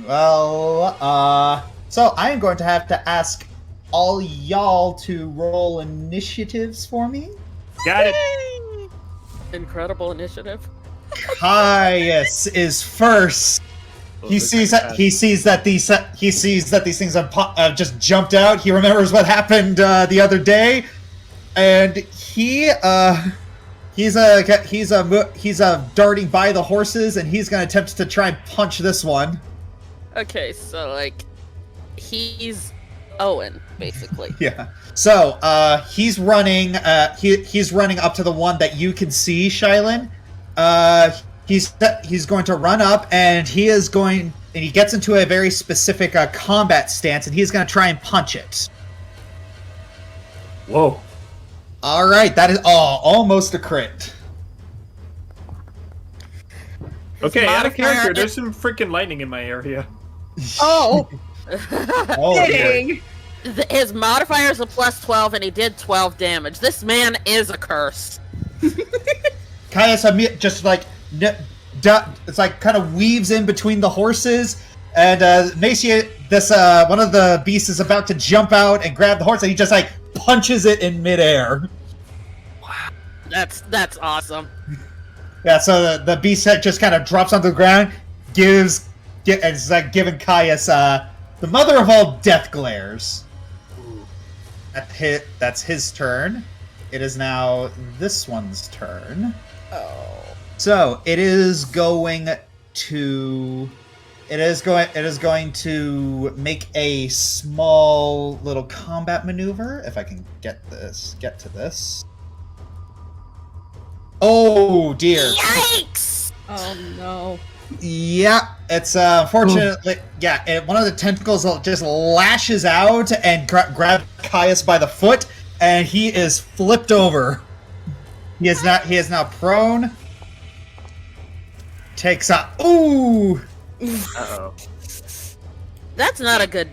Well, so I am going to have to ask all y'all to roll initiatives for me. Got it. Incredible initiative. Caius is first. He sees that these things have just jumped out. He remembers what happened the other day, and he's darting by the horses, and he's gonna attempt to try and punch this one. Okay, so like he's Owen, basically. Yeah. So he's running. He's running up to the one that you can see, Shylin. He's going to run up, and he gets into a very specific combat stance, and he's going to try and punch it. Whoa. All right, that is almost a crit. Okay, out of character. There's some freaking lightning in my area. Oh, Oh, kidding. His modifier is a +12, and he did 12 damage. This man is a curse. Caius just like it's like kind of weaves in between the horses, and one of the beasts is about to jump out and grab the horse, and he just like punches it in midair. Wow, that's awesome. Yeah, so the beast head just kind of drops onto the ground, it's like giving Caius the mother of all death glares. That's his turn. It is now this one's turn. Oh. So it is going to make a small little combat maneuver. If I can get to this. Oh dear! Yikes! Oh no. Yeah, it's unfortunately one of the tentacles just lashes out and grabs Caius by the foot, and he is flipped over. He is now prone. Takes up. Ooh. Uh-oh. That's not a good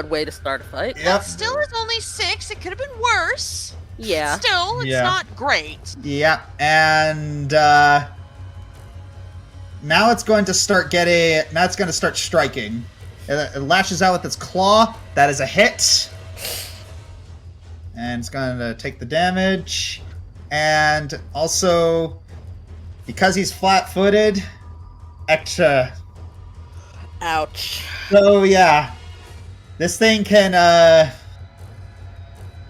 way to start a fight. Yep. That still is only 6. It could have been worse. Yeah. Still, it's not great. Yeah, and now it's going to start striking. It lashes out with its claw. That is a hit. And it's going to take the damage. And also, because he's flat-footed, extra. Ouch. So yeah, this thing can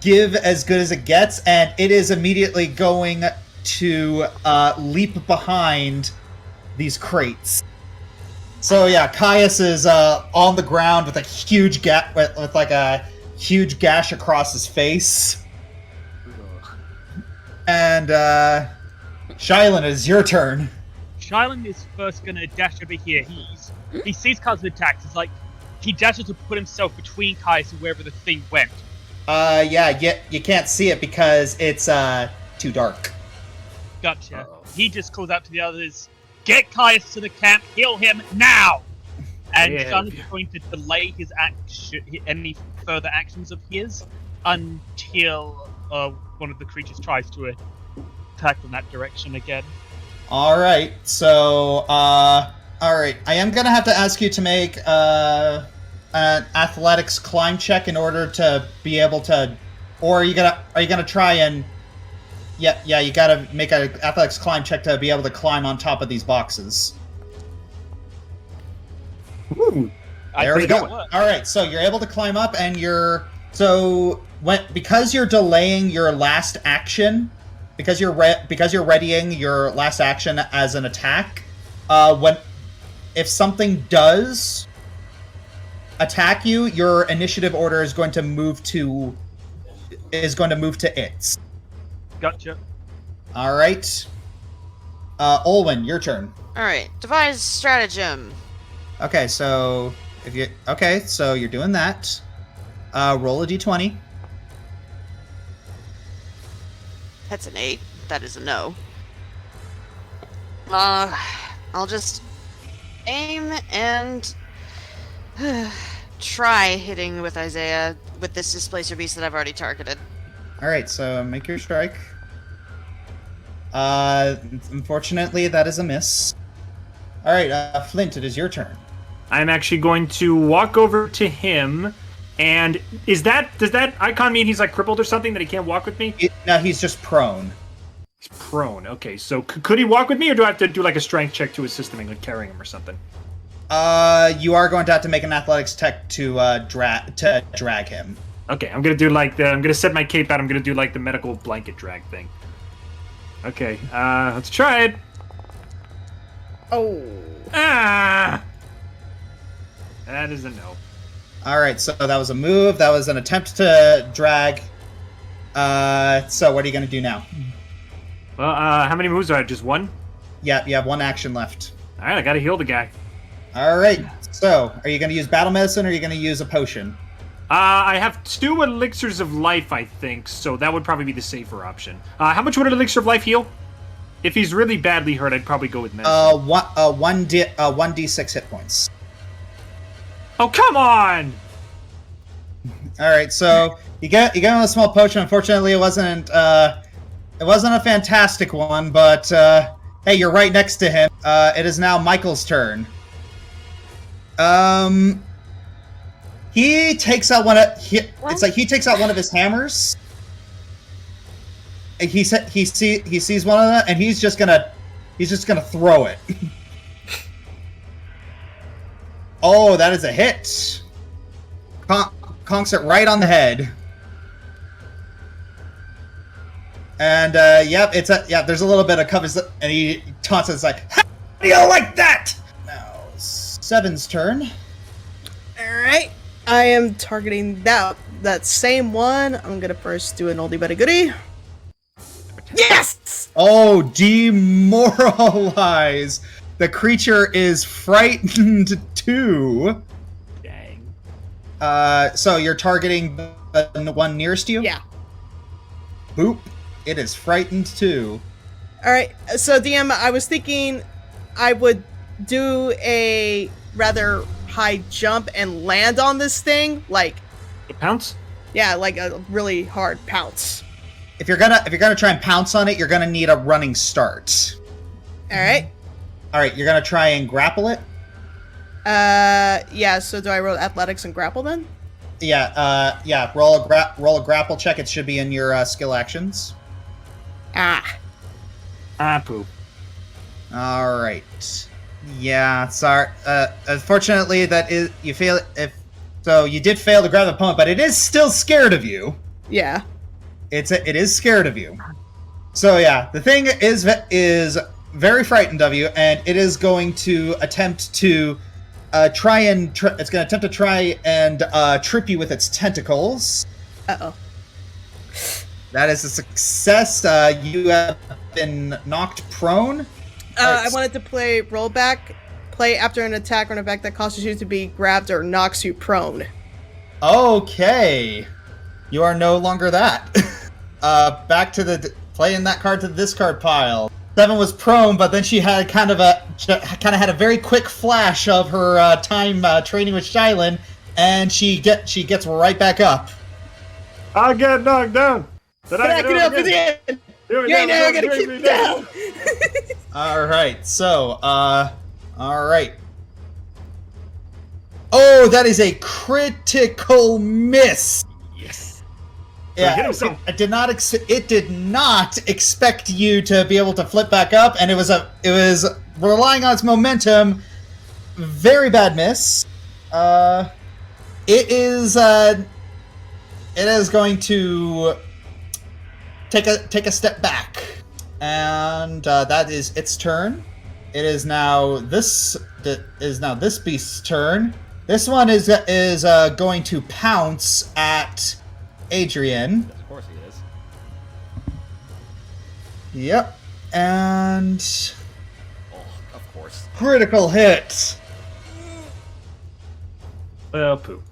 give as good as it gets, and it is immediately going to leap behind these crates. So yeah, Caius is on the ground with a huge with like a huge gash across his face. And Shylin, it is your turn. Shylin is first gonna dash over here. He sees Caius' attacks. It's like he dashes to put himself between Caius and wherever the thing went. You can't see it because it's too dark. Gotcha. He just calls out to the others, "Get Caius to the camp, heal him now!" And Shylin is going to delay his any further actions of his until one of the creatures tries to attack from that direction again. Alright, so, alright. I am gonna have to ask you to make, an athletics climb check in order to be able to, or are you gonna try and, yeah, you gotta make an athletics climb check to be able to climb on top of these boxes. Ooh. There we go. Alright, so you're able to climb up, and because you're delaying your last action, because you're readying your last action as an attack, if something does attack you, your initiative order is going to move to its. Gotcha. All right, Olwen, your turn. All right, devise stratagem. Okay, so you're doing that. Roll a d20. That's an 8. That is a no. I'll just aim and try hitting with Isaiah with this displacer beast that I've already targeted. All right, so make your strike. Unfortunately, that is a miss. All right, Flint, it is your turn. I'm actually going to walk over to him. And does that icon mean he's like crippled or something that he can't walk with me? No, he's just prone. He's prone. Okay, so could he walk with me, or do I have to do like a strength check to assist him in like carrying him or something? You are going to have to make an athletics check to drag him. Okay, I'm gonna set my cape out. I'm gonna do like the medical blanket drag thing. Okay, let's try it. Oh. Ah, that is a no. All right, so that was a move. That was an attempt to drag. So what are you going to do now? Well, how many moves do I have? Just one? Yeah, you have one action left. All right, I gotta heal the guy. All right, so are you going to use battle medicine or are you going to use a potion? I have 2 elixirs of life, I think, so that would probably be the safer option. How much would an elixir of life heal? If he's really badly hurt, I'd probably go with medicine. 1d6 hit points. Oh, come on! All right, so you got a small potion. Unfortunately, it wasn't a fantastic one, but hey, you're right next to him. It is now Michael's turn. He takes out it's like he takes out one of his hammers. And he sees one of them, and he's just gonna throw it. Oh, that is a hit. Conks it right on the head. And yep, there's a little bit of covers, and he taunts it. It's like, how do you like that? Now, Seven's turn. Alright. I am targeting that same one. I'm gonna first do an oldie but a goodie. Yes! Oh, demoralize. The creature is frightened too. Dang. So you're targeting the one nearest you? Yeah. Boop. It is frightened too. Alright, so DM, I was thinking I would do a rather high jump and land on this thing, like A pounce? yeah, like a really hard pounce. If you're gonna try and pounce on it, you're gonna need a running start. Alright. Alright, you're gonna try and grapple it? Yeah, so do I roll athletics and grapple then? Yeah, roll a grapple check. It should be in your skill actions. Poo. Alright. Yeah, sorry. Unfortunately, you fail. You did fail to grab the opponent, but it is still scared of you. Yeah. It is scared of you. So yeah, the thing is very frightened of you, and it is going to attempt to it's going to attempt to try and trip you with its tentacles. Uh-oh. That is a success. You have been knocked prone. I wanted to play rollback. Play after an attack or an effect that causes you to be grabbed or knocks you prone. Okay. You are no longer that. Back to playing that card to the discard pile. Seven was prone, but then she had kind of had a very quick flash of her time training with Shylin, and she gets right back up. I get knocked down. But I get up again. You ain't never gonna keep me down. Alright, so, alright. Oh, that is a critical miss! Yes. Yeah, it did not expect you to be able to flip back up, and it was relying on its momentum. Very bad miss. It is going to take a step back, and that is its turn. It is now this beast's turn. This one is going to pounce at Adrian. Of course he is. Yep, and Oh, of course. critical hit. Well, poo.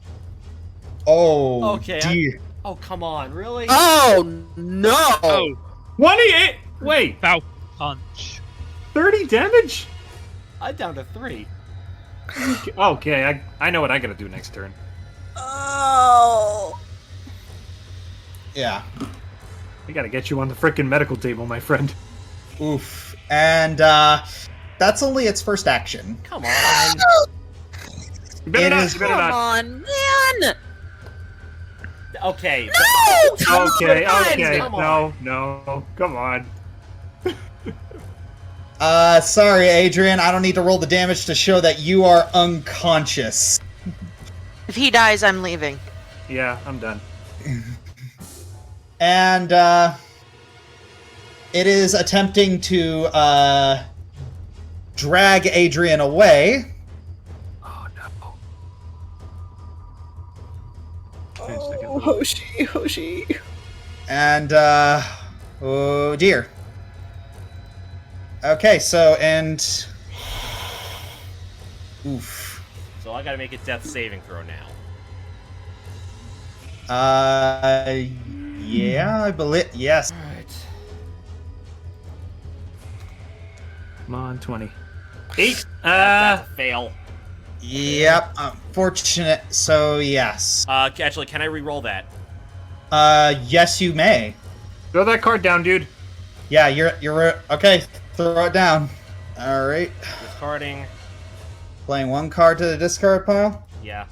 Oh, Okay, dear. Oh, come on, really? Oh no! Oh, 28. Wait, foul punch. 30 damage? I'm down to 3. Okay, I know what I gotta do next turn. Oh. Yeah. I gotta get you on the frickin' medical table, my friend. Oof. And that's only its first action. Come on. You better It not. is- You better Come not. on, man! Okay. No! Okay. Come Okay. Come No. on. No. Come on. Sorry, Adrian. I don't need to roll the damage to show that you are unconscious. If he dies, I'm leaving. Yeah, I'm done. And, it is attempting to, drag Adrian away. Oh no. Oh, Hoshi. And, oh dear. Okay, so, and... Oof. So I gotta make a death saving throw now. Yeah, I believe... Yes. Alright. Come on, 20. 8. That's a fail. Yep, unfortunate. So, yes. Actually, can I re-roll that? Yes, you may. Throw that card down, dude. Yeah, you're okay. Throw it down. All right. Discarding. Playing one card to the discard pile. Yeah.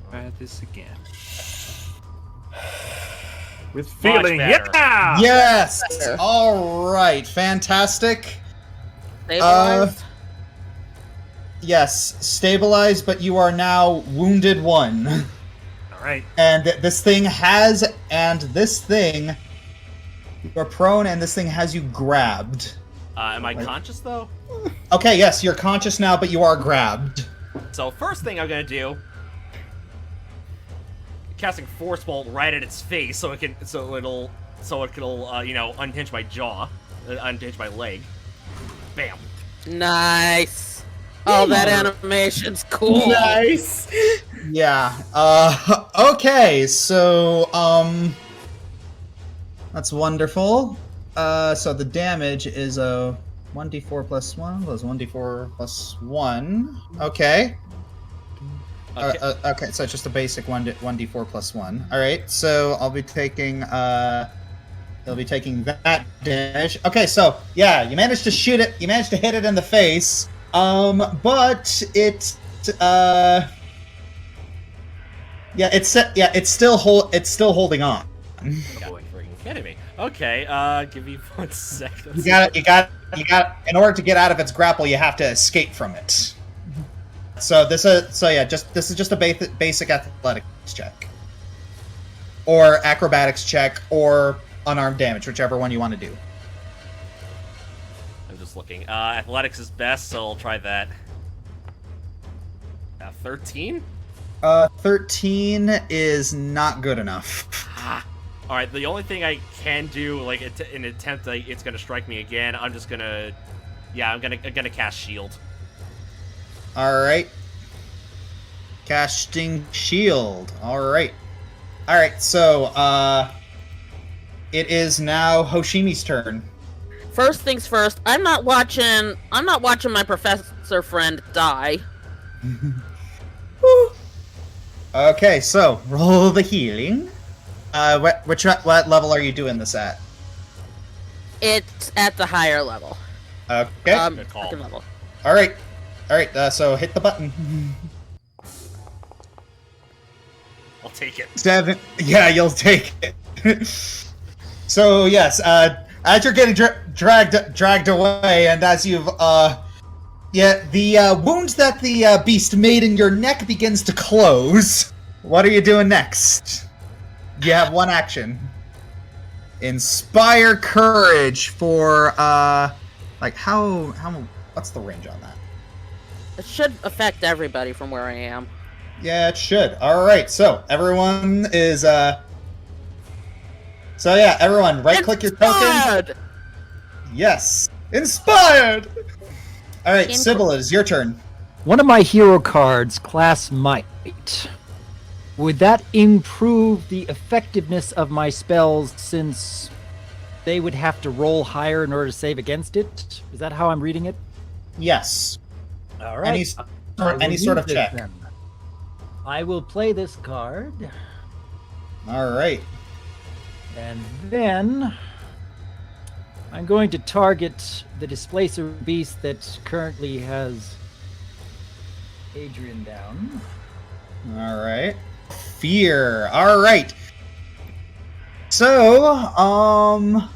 Try this again. With feeling. better. Yeah. Yes. All right. Fantastic. Stabilized? Yes, stabilized, but you are now wounded 1. All right. And this thing you're prone, and this thing has you grabbed. Am I conscious though? Okay, yes, you're conscious now, but you are grabbed. So first thing I'm gonna do, casting Force Bolt right at its face, so it'll unhinge my jaw, unhinge my leg. Bam. Nice. Oh, that animation's cool. Nice. Yeah. Okay, so, that's wonderful. So the damage is a 1d4 plus 1 plus 1d4 plus 1. Okay. Okay. Okay, so it's just a basic 1d4 plus 1. Alright, so I'll be taking, he'll be taking that damage. Okay, so, yeah, you managed to shoot it, you managed to hit it in the face, but it's still holding on. You gotta be freaking kidding me. Okay, give me 1 second. You got, in order to get out of its grapple, you have to escape from it. So this is just a basic athletics check, or acrobatics check, or unarmed damage, whichever one you want to do. I'm just looking. Athletics is best, so I'll try that. 13? 13 is not good enough. All right. The only thing I can do, like, in an attempt, like, it's gonna strike me again. I'm just gonna, I'm gonna cast shield. All right. Casting shield. All right. So, it is now Hoshimi's turn. First things first, I'm not watching my professor friend die. Okay, so roll the healing. What level are you doing this at? It's at the higher level. Okay. Good call. Second level. All right. So hit the button. I'll take it. 7. Yeah, you'll take it. So yes, as you're getting dragged away, and as you've the wound that the beast made in your neck begins to close. What are you doing next? You have one action. Inspire courage for what's the range on that? It should affect everybody from where I am. Yeah, it should. Alright, so everyone is everyone right-click your token. Inspired! Yes. Inspired! Alright, Sybil, it is your turn. One of my hero cards, Class Might. Would that improve the effectiveness of my spells since they would have to roll higher in order to save against it? Is that how I'm reading it? Yes. All right. Any sort of check. Then. I will play this card, Alright. and then I'm going to target the displacer beast that currently has Adrian down. All right. Fear. All right. So,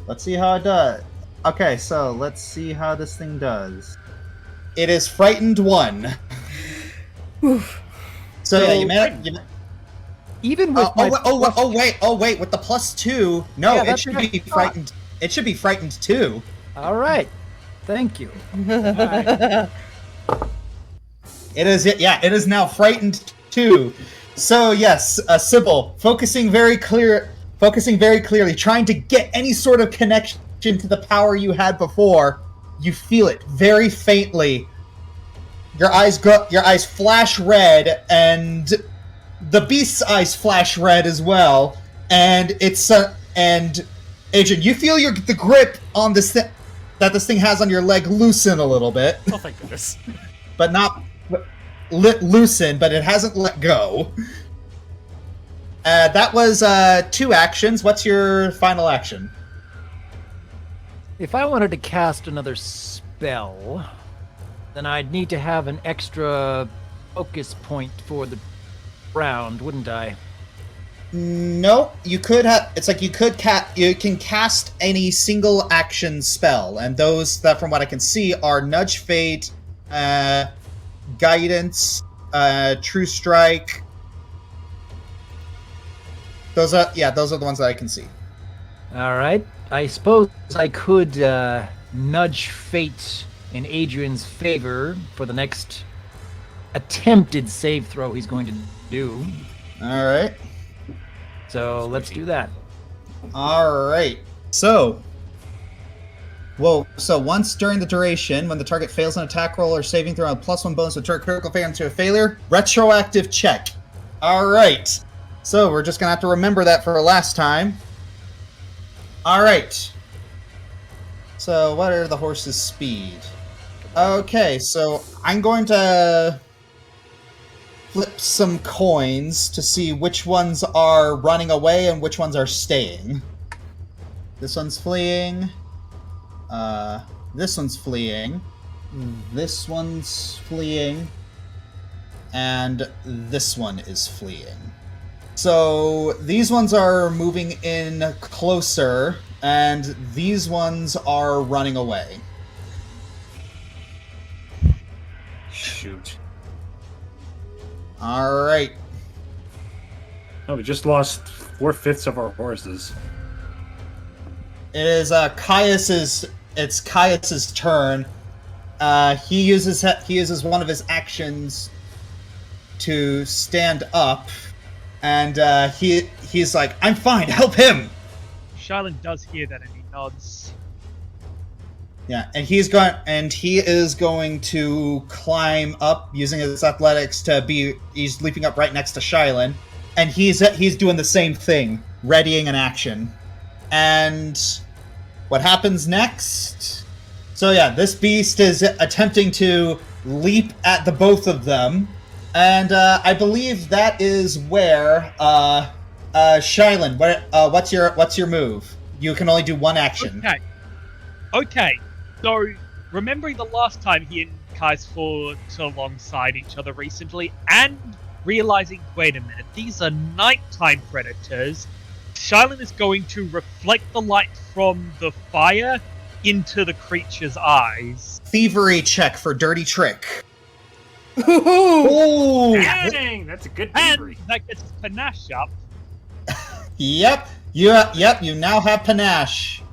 let's see how it does. Okay, so let's see how this thing does. It is frightened 1. So yeah, you managed. Even with my Wait! With the +2, no, Yeah, it that's should right. be frightened. It should be frightened 2. All right. Thank you. It is. Yeah, it is now frightened 2. So yes, Sybil, focusing very clearly, trying to get any sort of connection to the power you had before. You feel it very faintly. Your eyes flash red, and the beast's eyes flash red as well. And and Adrian, you feel the grip on this that this thing has on your leg loosen a little bit, Oh, thank goodness. but not loosen, but it hasn't let go. That was 2 actions. What's your final action? If I wanted to cast another spell, then I'd need to have an extra focus point for the round, wouldn't I? No, you could have. It's like you can cast any single action spell, and those that, from what I can see, are Nudge Fate, Guidance, True Strike. Those are the ones that I can see. All right. I suppose I could nudge fate in Adrian's favor for the next attempted save throw he's going to do. All right. So let's do that. All right. So once during the duration, when the target fails an attack roll or saving throw, a +1 bonus to turn critical failure into a failure. Retroactive check. All right. So we're just gonna have to remember that for last time. All right. So what are the horse's speed? Okay, so I'm going to flip some coins to see which ones are running away and which ones are staying. This one's fleeing. This one's fleeing. This one's fleeing. And this one is fleeing. So these ones are moving in closer, and these ones are running away. Shoot. All right. Oh, we just lost 4/5 of our horses. It is Caius's turn. He uses one of his actions to stand up, and he's like, "I'm fine. Help him." Charlene does hear that and he nods. Yeah, and he is going to climb up using his athletics he's leaping up right next to Shylin, and he's doing the same thing, readying an action. And what happens next? So yeah, this beast is attempting to leap at the both of them, and I believe that is where Shylin, what's your move? You can only do one action. Okay. So, remembering the last time he and Kais fought alongside each other recently, and realizing, wait a minute, these are nighttime predators, Shylin is going to reflect the light from the fire into the creature's eyes. Thievery check for dirty trick. Ooh. Dang, that's a good thievery. And that gets his panache up. Yep, you now have panache.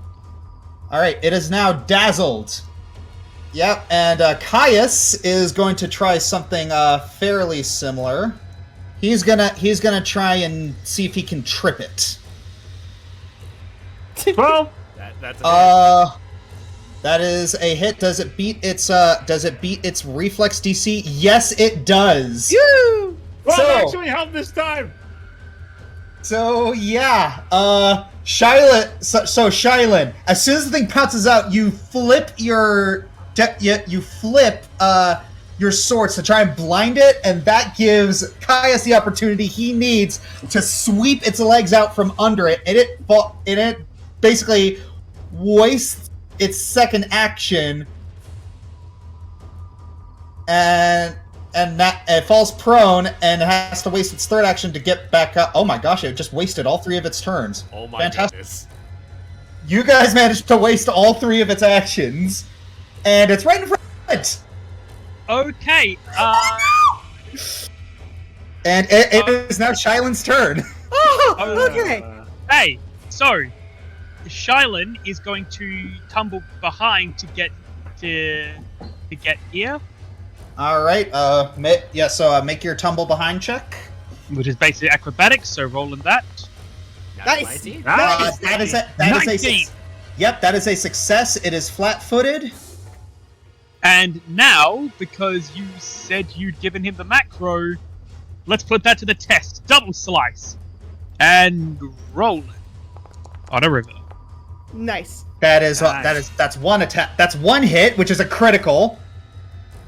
Alright, it is now dazzled. Yep, and Caius is going to try something fairly similar. He's gonna try and see if he can trip it. 12. That's a That is a hit. Does it beat its reflex DC? Yes, it does. Yoo! Well, So- it actually helped this time. So yeah, Shylin. So Shylin, as soon as the thing pounces out, you flip your swords to try and blind it, and that gives Caius the opportunity he needs to sweep its legs out from under it, and it basically wastes its second action, and it falls prone and has to waste its third action to get back up. Oh my gosh! It just wasted all 3 of its turns. Oh my Fantastic. goodness. You guys managed to waste all 3 of its actions, and it's right in front of it. Okay. And it is now Shylin's turn. Oh, okay. Hey, so Shylin is going to tumble behind to get here, All right. So make your tumble behind check. which is basically acrobatics. So rolling that. Nice. 19? Nice. That is a 19. Yep, that is a success. It is flat-footed. And now, because you said you'd given him the macro, let's put that to the test. Double slice. And roll it on a river. Nice. That's one attack. That's one hit, which is a critical.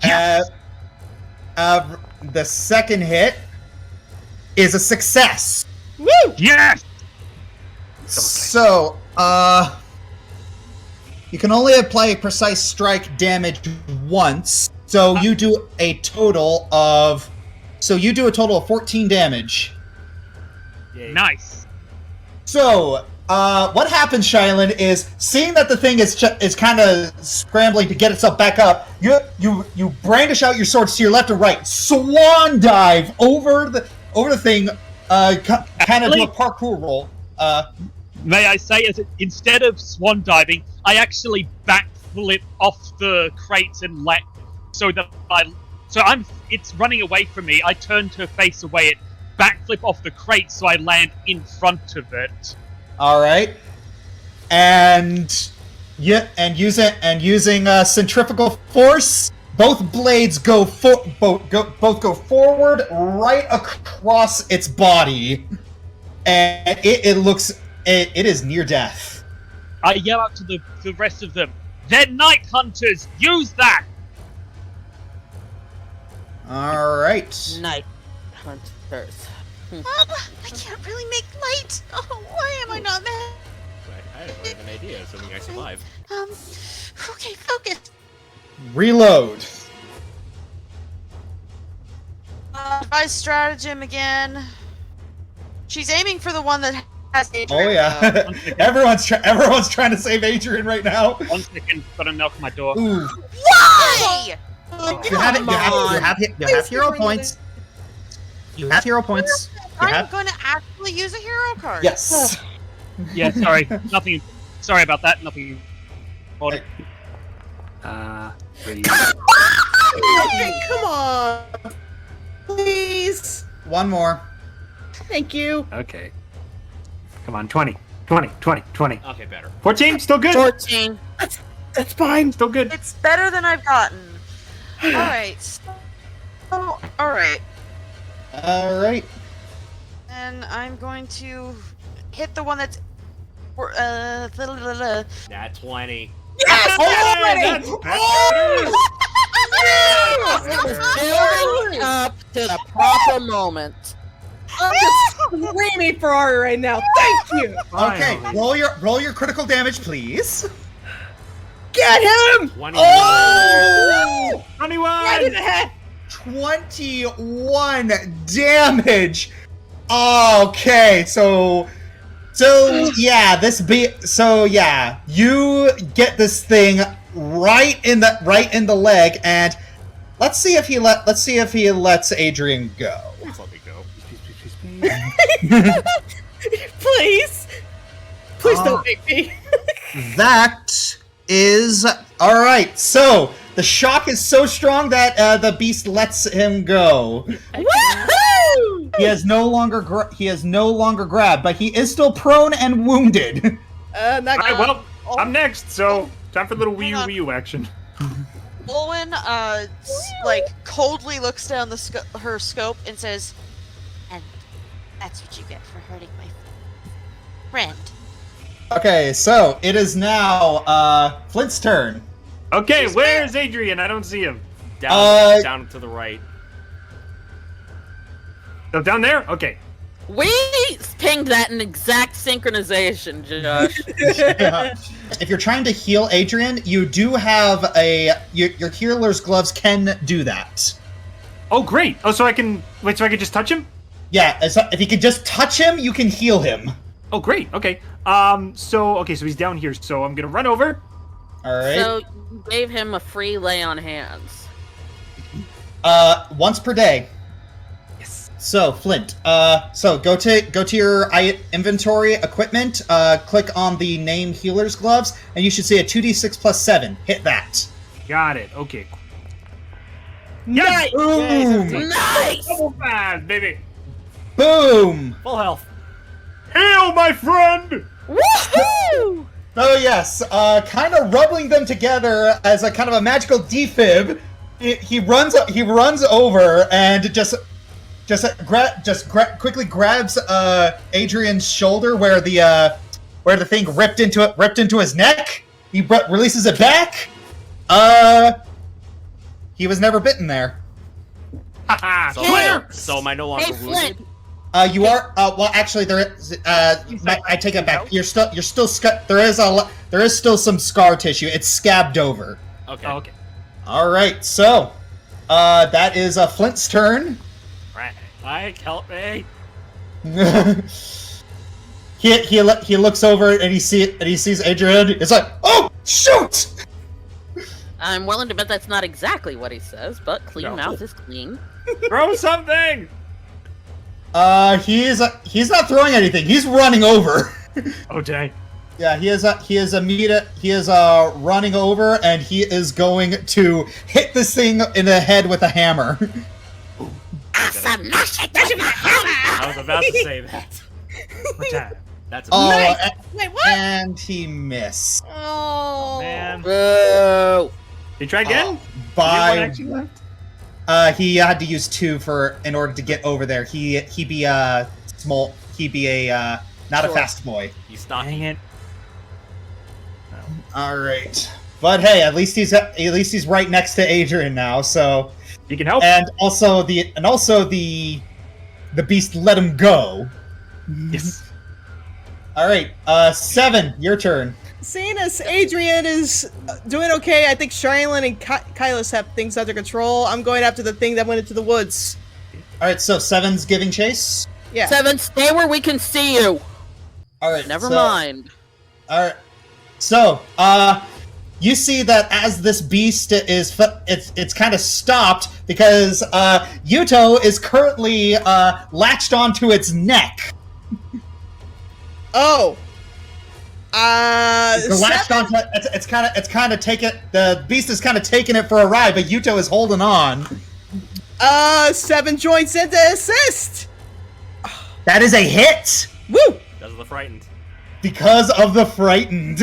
Yes. The second hit is a success. Woo! Yes! So, you can only apply a precise strike damage once. So you do a total of 14 damage. Yay. Nice. So, what happens, Shylin, is seeing that the thing is kind of scrambling to get itself back up. You brandish out your swords to your left and right, swan dive over the thing, kind of do a parkour roll. May I say, instead of swan diving, I actually backflip off the crates and it's running away from me. I turn to face away it, backflip off the crate so I land in front of it. All right, using centrifugal force, both blades go forward right across its body, and it is near death. I yell out to the rest of them, "They're night hunters! Use that!" All right. Night hunters. I can't really make light. Oh, why am I not mad? I don't have an idea, assuming I survive. Okay, focus. Reload. Device stratagem again. She's aiming for the one that has Adrian. Oh yeah, everyone's trying to save Adrian right now. 1 second, gotta knock on my door. Ooh. Why? You have hero points. You have hero points. I'm going to actually use a hero card. Yes. Yeah, sorry. Nothing. Sorry about that. Nothing. Hey. Three. Okay, come on. Please. One more. Thank you. Okay. Come on, 20. 20. Okay, better. 14, still good. 14. That's fine. Still good. It's better than I've gotten. Alright. Oh, alright. All right. And I'm going to hit the one that's... Nat 20. Yes! That's Building up to the proper moment. I'm just screaming for Ari right now. Thank you. Okay, Finally. roll your critical damage, please. Get him! 21. Oh! 21. Right in the head. 21 damage. Okay, so yeah, you get this thing right in the leg, and let's see if he lets Adrian go. Please let me go. Please. Please don't make me. That is all right. So the shock is so strong that the beast lets him go. Woohoo! He has no longer grabbed, but he is still prone and wounded. Not All right, well, Oh. I'm next, so time for a little Hang Wii on. U action. Olwen, coldly looks down her scope and says, "And that's what you get for hurting my friend." Okay, so it is now Flint's turn. Okay, where's Adrian? I don't see him. Down to the right. Oh, down there? Okay. We pinged that in exact synchronization, Josh. Yeah. If you're trying to heal Adrian, you do have your healer's gloves can do that. Oh, great. Oh, so I can wait. So I can just touch him? Yeah, if you could just touch him, you can heal him. Oh, great. Okay. So he's down here. So I'm gonna run over. All right. So you gave him a free lay on hands. Once per day. Yes. So Flint. So go to your inventory equipment. Click on the name healer's gloves, and you should see a 2d6 plus 7. Hit that. Got it. Okay. Nice. Boom. Nice! Double fast, baby. Boom. Full health. Hail, my friend. Woohoo! Oh yes, kind of rubbling them together as a kind of a magical defib. He runs over and quickly grabs Adrian's shoulder where the thing ripped into his neck. He releases it back. He was never bitten there. Haha. So am I no longer Hey, wounded? Flint! You are. Well, actually, there is. I take it back. You're still. There is still some scar tissue. It's scabbed over. Okay. Oh, okay. All right. So, that is Flint's turn. Right. Mike, help me. he looks over and he sees Adrian. It's like, oh shoot! I'm willing to bet that's not exactly what he says, but clean No. mouth is clean. Throw something. He's not throwing anything. He's running over. Oh, dang. Yeah, he is running over, and he is going to hit this thing in the head with a hammer. I was about to say that. That's a Oh, Wait, what? and he missed. Oh, Man. Boo! You try again? By You have one action left? he had to use 2 in order to get over there. He be small. He be a not a Sure. fast boy. He's not. Dang it. All right, but hey, at least he's right next to Adrian now. So You can help. and also the beast let him go. Yes. All right, 7, your turn. seeing as Adrian is doing okay, I think Shaylin and Kylos have things under control. I'm going after the thing that went into the woods. All right, so 7's giving chase. Yeah. 7, stay where we can see you. All right, Never so- mind. All right. So, you see that as this beast it's kind of stopped because Yuto is currently latched onto its neck. Oh. They're latched onto it. It's kind of taking the beast is kind of taking it for a ride, but Yuto is holding on. 7 joints into assist. That is a hit Woo! Because of the frightened. because of the frightened.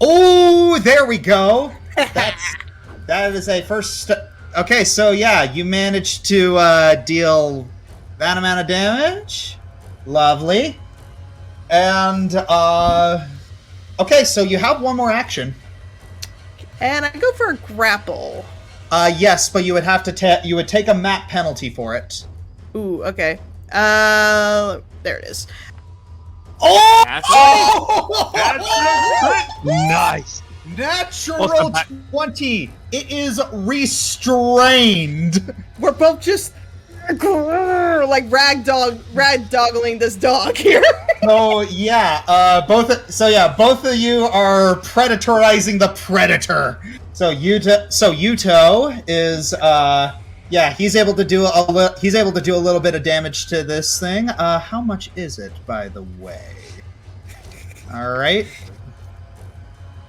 Oh, there we go. That is a first. Okay, so yeah, you managed to deal that amount of damage. Lovely. And okay, so you have one more action. And I go for a grapple. Yes, but you would have to you would take a map penalty for it. Ooh, okay. There it is. Oh! That's Nice. Natural Welcome back. 20. It is restrained. We're both just like ragdoggling this dog here. So yeah, both of you are predatorizing the predator. So Yuto is he's able to do a little bit of damage to this thing. How much is it, by the way? All right.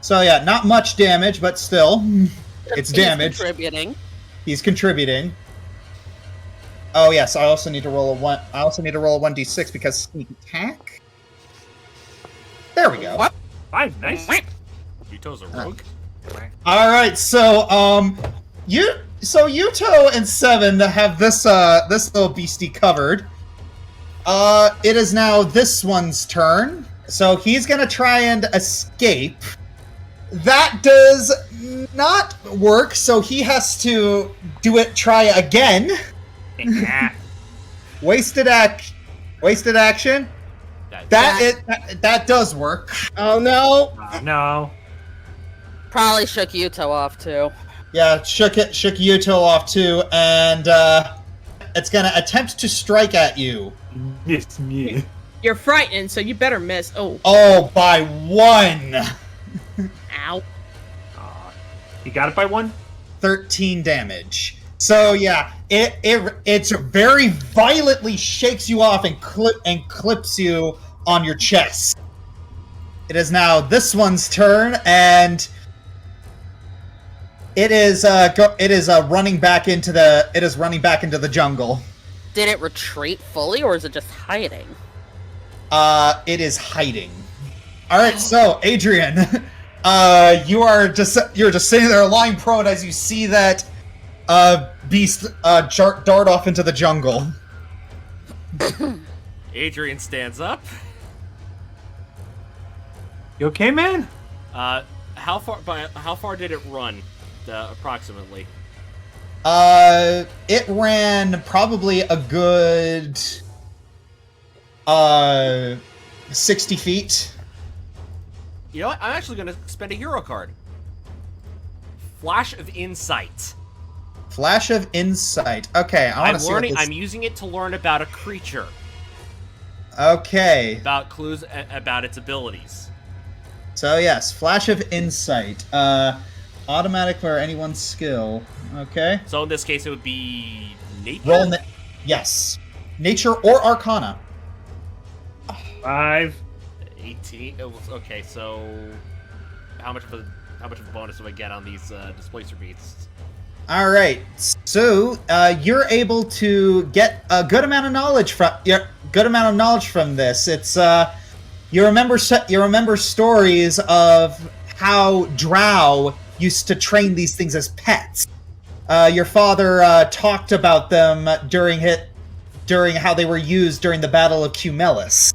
So yeah, not much damage, but still, it's He's damage. Contributing. He's contributing. Oh yes, I also need to roll a 1. I also need to roll a 1d6 because sneak attack. There we go. What? 5, nice. Yuto's a rogue. All right, so Yuto and 7 have this little beastie covered. It is now this one's turn, so he's gonna try and escape. That does not work, so he has to try again. Wasted action. That does work. Oh no. No. Probably shook Yuto off too. Yeah, shook Yuto off too, and it's gonna attempt to strike at you. Yes, me. You're frightened, so you better miss. Oh, Oh, by 1. ow. You got it by 1? 13 damage. So yeah, it's very violently shakes you off and clips you on your chest. It is now this one's turn, and it is running back into the jungle. Did it retreat fully, or is it just hiding? It is hiding. All right, so Adrian, you're just sitting there lying prone as you see that beast dart off into the jungle. Adrian stands up. You okay, man? How far did it run, approximately? It ran probably a good 60 feet. You know what? I'm actually gonna spend a hero card. Flash of Insight. Flash of Insight. Okay, I want to see what this... I'm using it to learn about a creature. Okay. About clues about its abilities. So yes, Flash of Insight. Automatic for anyone's skill. Okay. So in this case, it would be nature. Roll. Yes. Nature or Arcana. 5. 18. Okay, so how much of a bonus do I get on these displacer beasts? All right. So you're able to get a good amount of knowledge from this. It's you remember stories of how drow used to train these things as pets. Your father talked about them during how they were used during the Battle of Cumelis.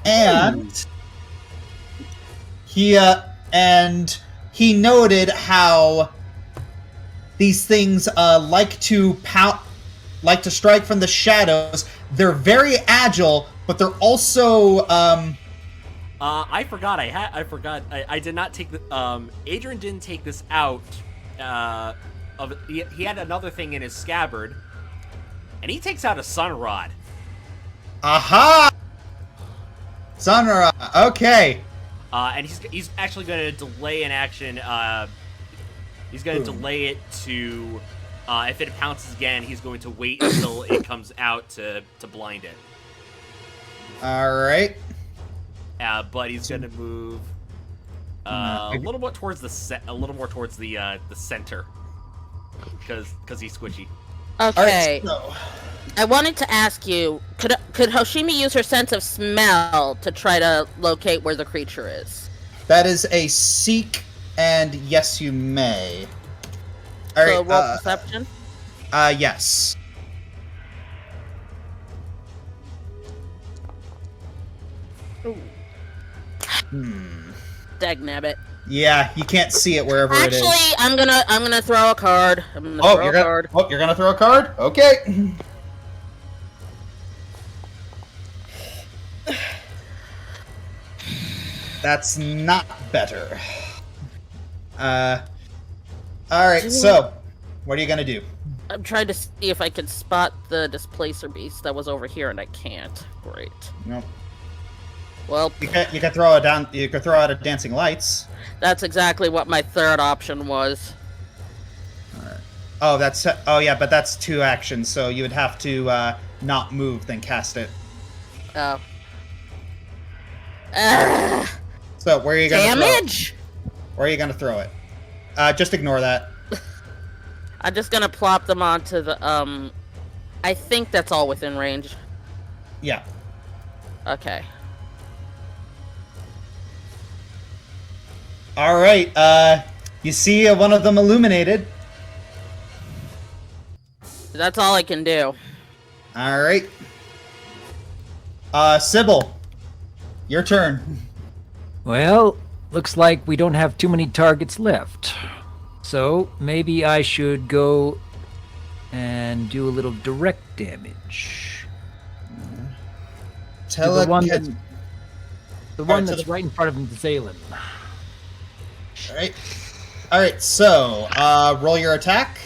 And he noted how these things like to strike from the shadows. They're very agile, but they're also I forgot. I did not take the. Adrian didn't take this out. He had another thing in his scabbard, and he takes out a sun rod. Aha! Sun rod. Okay. And he's actually going to delay an action. He's going to delay it to. If it pounces again, he's going to wait until it comes out to blind it. All right. But he's going to move a little more towards the center because he's squishy. Okay. All right, so... I wanted to ask you, could Hoshimi use her sense of smell to try to locate where the creature is? That is a seek, and yes, you may. All So right. roll perception? Yes. Dagnabbit. Yeah, you can't see it wherever it is. Actually, I'm gonna throw a card. You're gonna throw a card? Okay. That's not better. Alright, so what are you gonna do? I'm trying to see if I can spot the displacer beast that was over here, and I can't. Great. Nope. Well, You can throw it down. You can throw out a dancing lights. that's exactly what my third option was. Oh, yeah, but that's 2 actions, so you would have to not move, then cast it. Oh. So where are you gonna Damage? Where are you gonna throw it? Just ignore that. I'm just gonna plop them onto the I think that's all within range. Yeah. Okay. All right. You see one of them illuminated. That's all I can do. All right. Sybil, your turn. Well, looks like we don't have too many targets left. So maybe I should go and do a little direct damage. To the one that's right in front of Zalen. All right. All right, so roll your attack.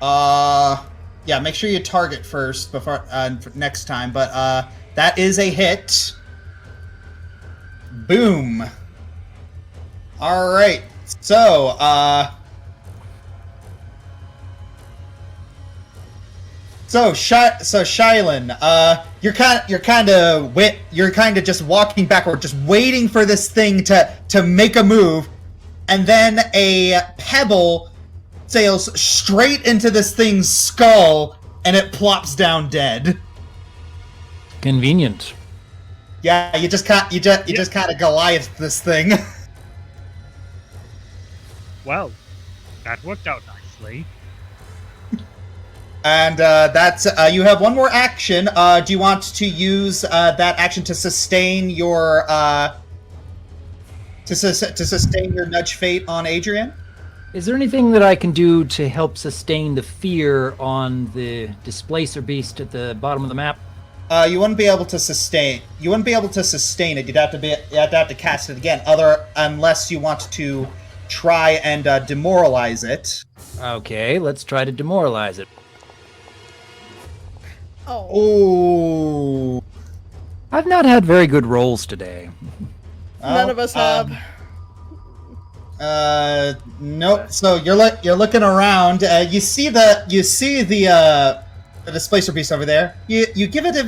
Yeah, make sure you target first before for next time. But that is a hit. Boom. All right, so Shylin, you're kind of just walking backward, just waiting for this thing to make a move, and then a pebble sails straight into this thing's skull, and it plops down dead. Convenient. Yeah, you just kind of Goliath this thing. Well, that worked out nicely. And that's you have one more action. Do you want to use that action to sustain your sustain your nudge fate on Adrian? Is there anything that I can do to help sustain the fear on the displacer beast at the bottom of the map? You wouldn't be able to sustain. You wouldn't be able to sustain it. You'd have to cast it again. Unless you want to try and demoralize it. Okay, let's try to demoralize it. Oh. I've not had very good rolls today. None of us have. Nope. So you're looking around. You see the displacer beast over there. You give it a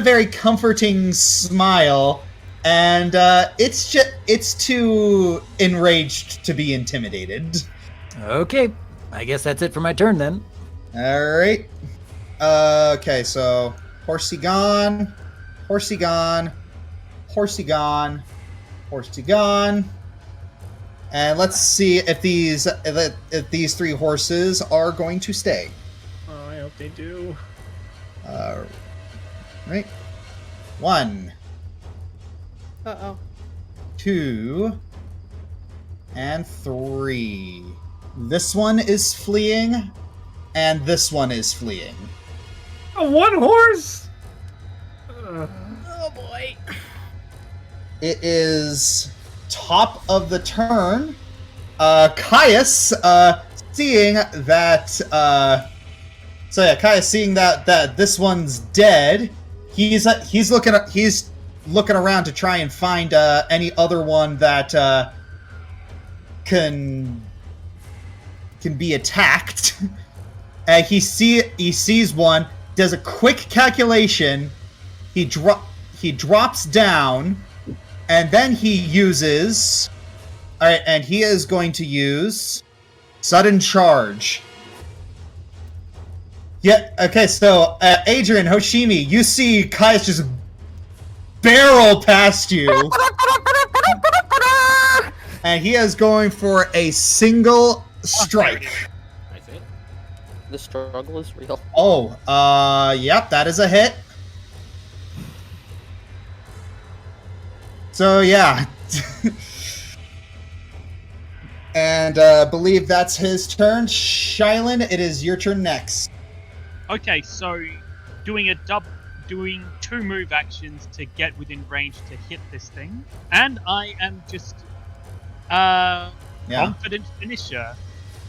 very comforting smile, and it's too enraged to be intimidated. Okay, I guess that's it for my turn then. All right. Okay, so horsey gone, horsey gone, horsey gone, horsey gone, and let's see if these three horses are going to stay. Oh, I hope they do. Right. 1, Uh-oh. 2, and 3. This one is fleeing, and this one is fleeing. A one horse. Oh boy. It is top of the turn. Caius, seeing that, Caius seeing that this one's dead, he's looking around to try and find any other one that can be attacked. He sees one, does a quick calculation. He drops down, and then he uses. All right, and he is going to use sudden charge. Yeah. Okay. So, Adrian, Hoshimi, you see Caius just barrel past you, and he is going for a single strike. That's it. The struggle is real. Oh, yep, that is a hit. So, yeah. And, believe that's his turn. Shylin, it is your turn next. Okay, so doing 2 move actions to get within range to hit this thing, and I am just confident finisher.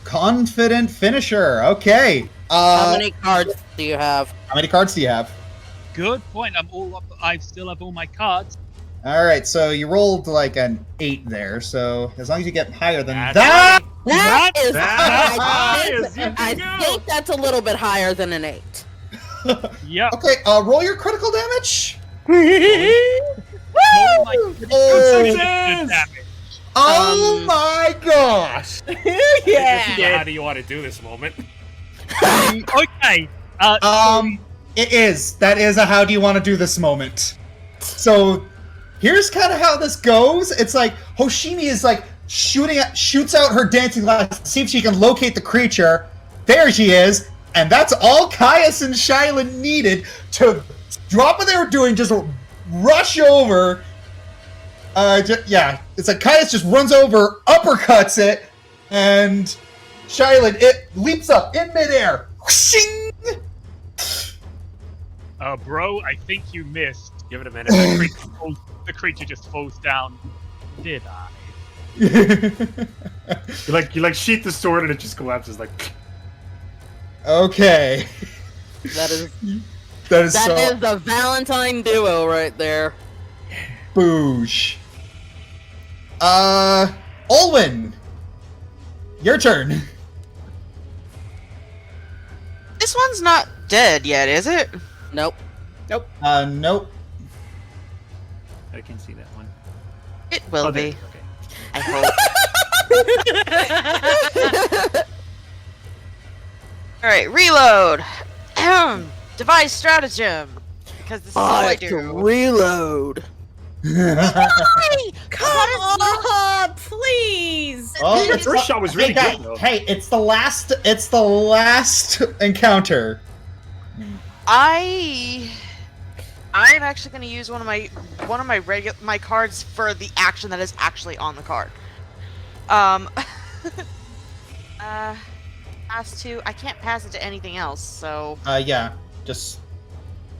Confident finisher, okay. How many cards do you have? How many cards do you have? Good point. I'm all up. I still have all my cards. Alright, so you rolled like an 8 there, so as long as you get higher than That's that... That is That's high. high. I think that's a little bit higher than an 8. Yep. Okay, roll your critical damage. Rolling my Oh. good damage. Oh my gosh! Yeah. How do you want to do this moment? Okay. It is. That is a how do you want to do this moment. So, here's kind of how this goes. It's like, Hoshimi is like, shoots out her dancing glass to see if she can locate the creature. There she is. And that's all Caius and Shylin needed to drop what they were doing, just rush over. It's like Caius just runs over, uppercuts it, and Shylin, it leaps up in midair. Whooshing! Bro, I think you missed. Give it a minute. The creature just falls down. Did I? You like sheath the sword and it just collapses like. Okay. That is That is that so is the Valentine duo right there. boosh. Olwen, your turn. This one's not dead yet, is it? Nope. Nope. I can see that one. It will there- be. Okay. I hope. All right, reload. Devise stratagem. Because this is all I do. reload. Come on, please. Oh, Your first shot was really hey, good, though. Hey, it's the last encounter. I'm actually going to use one of my my cards for the action that is actually on the card. Pass to. I can't pass it to anything else, so Yeah,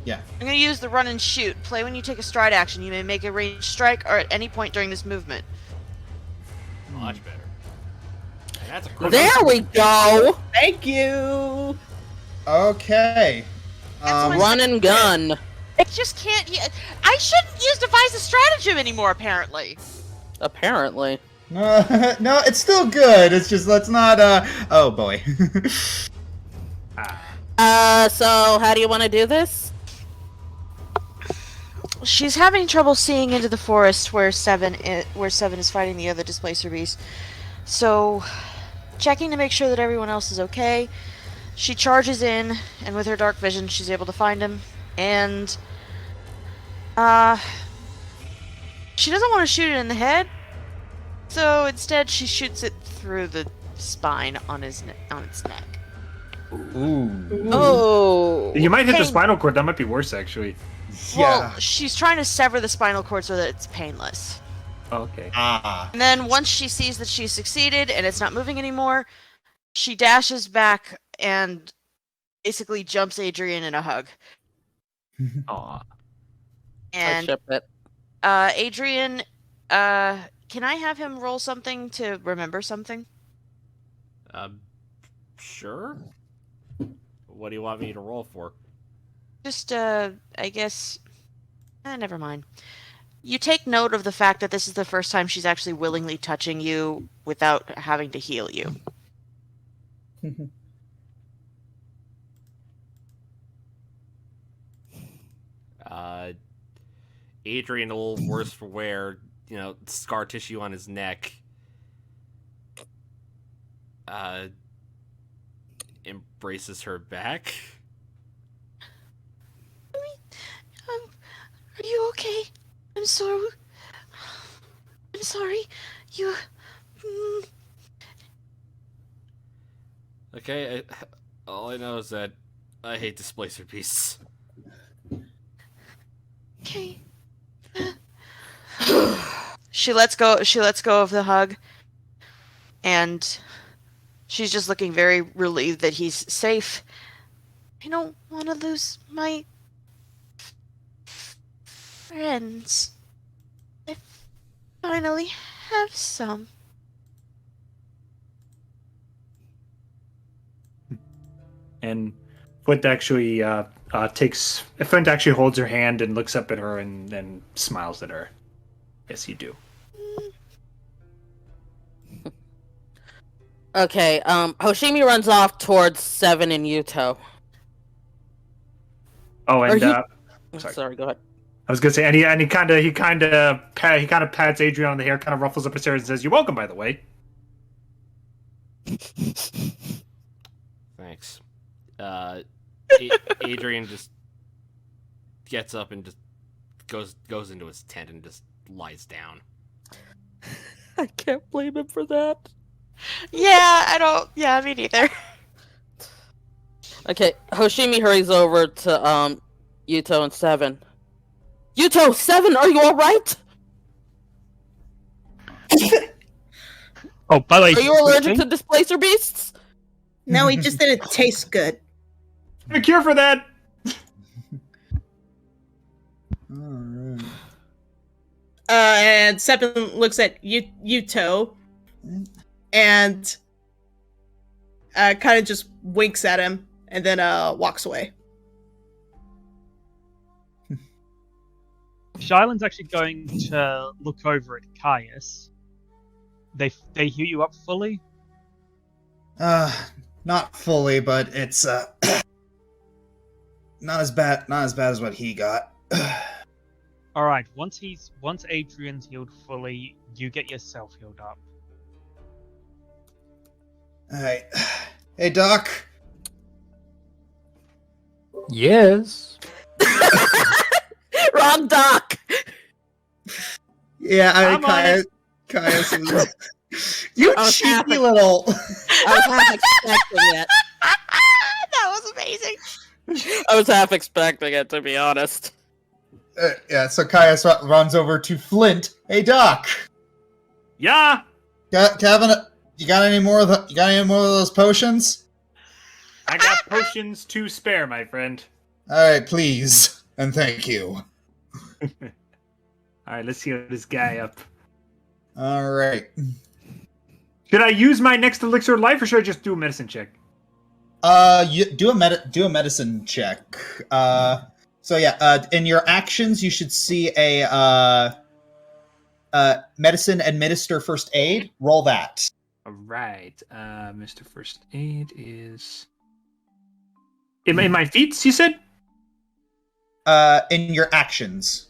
yeah. I'm going to use the run and shoot. Play when you take a stride action. You may make a ranged strike or at any point during this movement. Much better. And that's a great. There we go. Thank you. Okay. Run and gun. It just can't. I shouldn't use devise a stratagem anymore. Apparently. Apparently. No, it's still good. It's just let's not. Oh boy. So how do you want to do this? She's having trouble seeing into the forest where Seven is fighting the other displacer beast. So, checking to make sure that everyone else is okay, she charges in, and with her dark vision, she's able to find him. And she doesn't want to shoot it in the head, so instead she shoots it through the spine on its neck. Ooh. Oh. You might hit the Pain. spinal cord. That might be worse, actually. Well, she's trying to sever the spinal cord so that it's painless. Oh, okay. And then once she sees that she's succeeded and it's not moving anymore, she dashes back and basically jumps Adrian in a hug. Aw. I And ship it. Adrian, can I have him roll something to remember something? Sure. What do you want me to roll for? Just, I guess... never mind. You take note of the fact that this is the first time she's actually willingly touching you without having to heal you. Adrian, a little worse for wear, scar tissue on his neck. Embraces her back. Are you okay? I'm sorry. I'm sorry. You... Okay, all I know is that I hate displacer beasts. Okay. She lets go of the hug, and she's just looking very relieved that he's safe. I don't want to lose my friends. I finally have some. And Flint actually Flint actually holds her hand and looks up at her and then smiles at her. Yes, you do. Okay, Hoshimi runs off towards Seven and Yuto. Oh, and Sorry, go ahead. I was gonna say, and he kind of pats Adrian on the hair, kind of ruffles up his hair, and says, "You're welcome, by the way." Thanks. Adrian just gets up and just goes into his tent and just lies down. I can't blame him for that. Yeah, I don't. Yeah, me neither. Okay, Hoshimi hurries over to Yuto and Seven. Yuto, Seven, are you all right? Oh, by the way, Are you allergic to displacer beasts? No, he just didn't taste good. A cure for that. And Seven looks at Yuto and kind of just winks at him and then walks away. Shyland's actually going to look over at Caius. They heal you up fully? Not fully, but it's not as bad as what he got. Alright, once Adrian's healed fully, you get yourself healed up. Alright. Hey, Doc. Yes. Wrong doc. Yeah, I'm on Caius was... You I was cheeky happy. little... I was half expecting it. That was amazing. I was half expecting it, to be honest. Yeah, so Caius runs over to Flint. Hey, Doc. Yeah. Kevin, you got any more of those potions? I got potions to spare, my friend. All right, please, and thank you. All right, let's heal this guy up. All right. Should I use my next elixir of life, or should I just do a medicine check? You do a medicine check. So yeah, in your actions, you should see a medicine administer first aid. Roll that. All right, Mr. First Aid is in my feats. You said In your actions.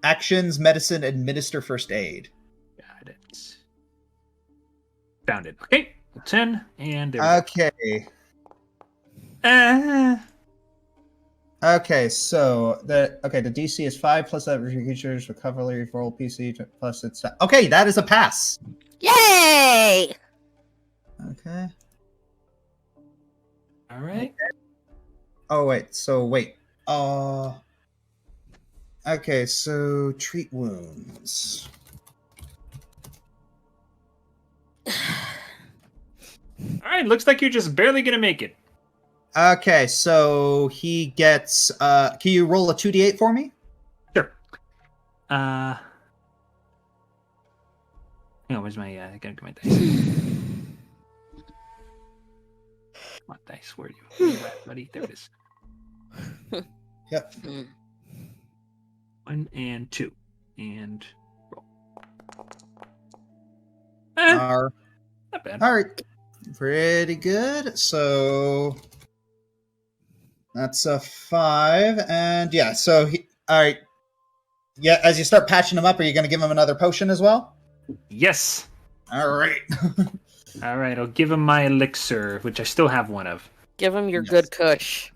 Actions, medicine, administer first aid. Got it. Found it. Okay, 10, and there we go. Okay. Okay, so the DC is 5 plus average creatures recovery roll PC plus it's okay. That is a pass. Yay! Okay. All right. Oh wait. Okay, so treat wounds. All right. Looks like you're just barely gonna make it. Okay, so he gets. Can you roll a 2d8 for me? Sure. Hang on, where's my? I gotta get my dice. Come on, dice. Where are you at, buddy? There it is. Yep. 1 and 2, and roll. All Not bad. right. Pretty good. So that's a 5, and yeah. So all right. Yeah, as you start patching him up, are you going to give him another potion as well? Yes. All right. All right. I'll give him my elixir, which I still have one of. Give him your good kush.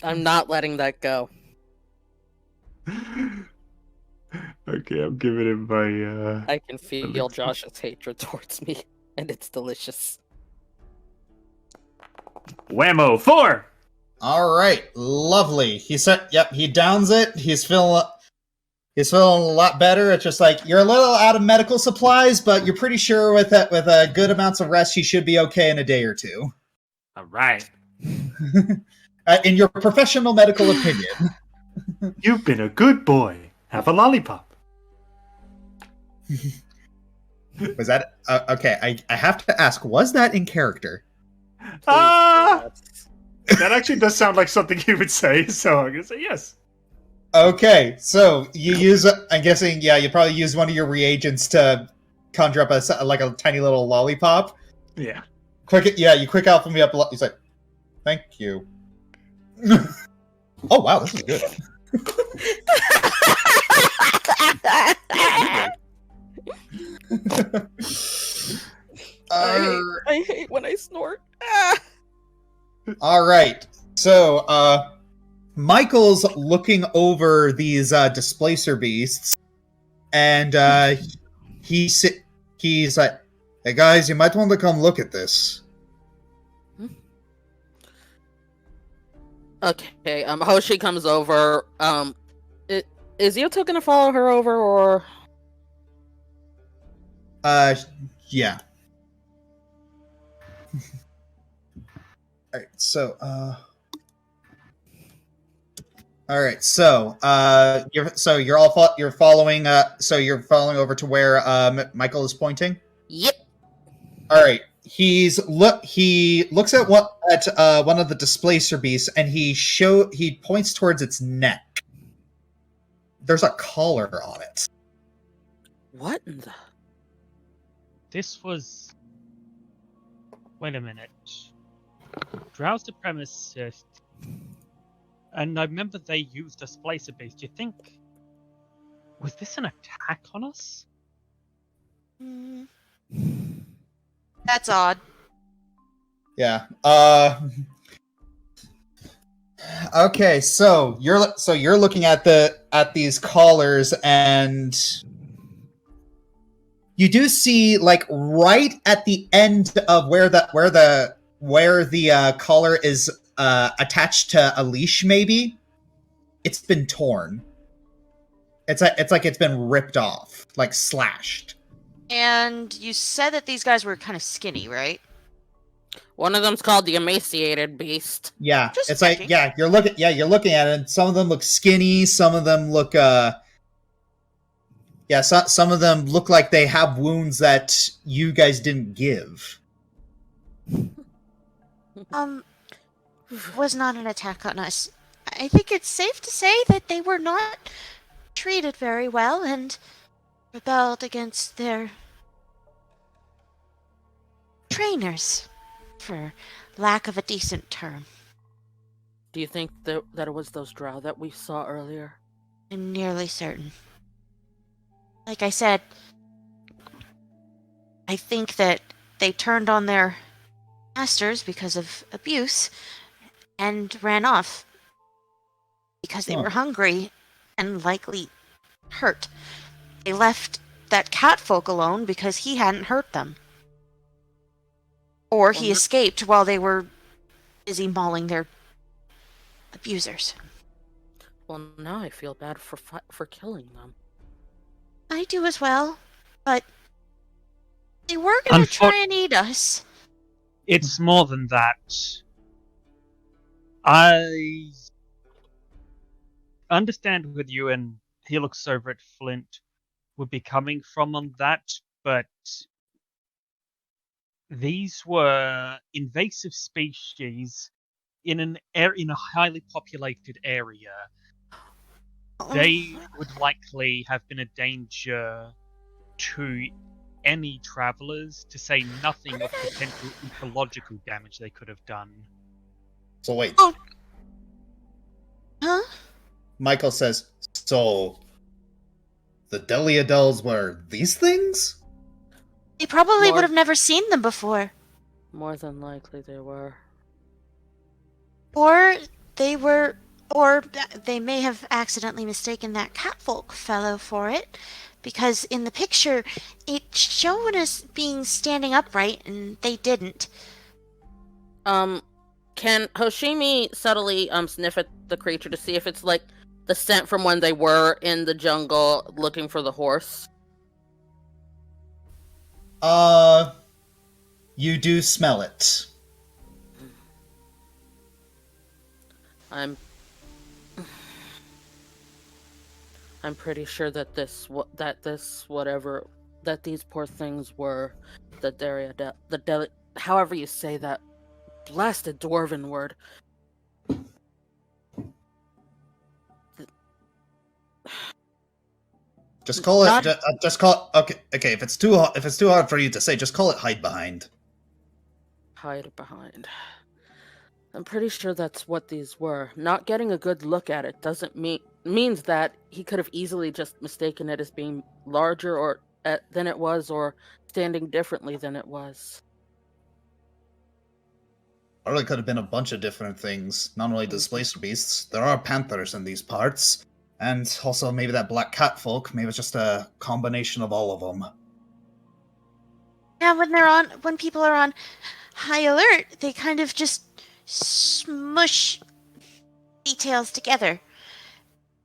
I'm not letting that go. Okay, I'm giving him my. I can feel Josh's hatred towards me, and it's delicious. Whammo 4. All right, lovely. He said, "Yep." He downs it. He's feeling a lot better. It's just like you're a little out of medical supplies, but you're pretty sure with good amounts of rest, he should be okay in a day or two. All right. In your professional medical opinion. You've been a good boy. Have a lollipop. Was that okay? I have to ask. Was that in character? That actually does sound like something he would say, so I'm gonna say yes. Okay, so you use. I'm guessing. Yeah, you probably use one of your reagents to conjure up a tiny little lollipop. Yeah. You quick alpha me up. He's like, "Thank you." Oh wow, this is good. I hate when I snort. Ah! All right, so Michael's looking over these displacer beasts, and he's like, "Hey guys, you might want to come look at this." Okay, Hoshi comes over. Is Yuto gonna follow her over, or? Yeah. Alright, so, All right, so you're following over to where Michael is pointing. Yep. All right, he looks at one of the displacer beasts, and he points towards its neck. There's a collar on it. What in the? This was. Wait a minute. Drow supremacist. And I remember they used a splicer beast. Do you think. Was this an attack on us? Mm. That's odd. Yeah. Okay, so you're looking at these collars, and you do see, like, right at the end of where the collar is attached to a leash, maybe it's been torn. It's like it's been ripped off, like slashed. And you said that these guys were kind of skinny, right? One of them's called the emaciated beast. Yeah, Just it's checking. like you're looking at it, and some of them look skinny, some of them look some of them look like they have wounds that you guys didn't give. Was not an attack on us. I think it's safe to say that they were not treated very well and rebelled against their trainers, for lack of a decent term. Do you think that it was those drow that we saw earlier? I'm nearly certain. Like I said, I think that they turned on their masters because of abuse and ran off because they were hungry and likely hurt. They left that catfolk alone because he hadn't hurt them. Or he escaped while they were busy mauling their abusers. Well, now I feel bad for killing them. I do as well, but they were going to try and eat us. It's more than that. I understand with you, and he looks over at Flint, would be coming from on that, but these were invasive species in a highly populated area. They would likely have been a danger to any travelers, to say nothing of potential ecological damage they could have done. So wait. Oh. Huh? Michael says, so the Deliadels were these things? They probably would have never seen them before. More than likely they were. Or they may have accidentally mistaken that catfolk fellow for it, because in the picture, it showed us being standing upright, and they didn't. Can Hoshimi subtly sniff at the creature to see if it's like the scent from when they were in the jungle looking for the horse? You do smell it. I'm pretty sure that these poor things were however you say that blasted dwarven word. Just call it. Just call. Okay. If it's too hard for you to say, just call it Hidebehind. Hidebehind. I'm pretty sure that's what these were. Not getting a good look at it doesn't means that he could have easily just mistaken it as being larger than it was, or standing differently than it was. Or it could have been a bunch of different things. Not only displacer beasts, there are panthers in these parts, and also maybe that black cat folk. Maybe it's just a combination of all of them. Now, when people are on high alert, they kind of just smush details together.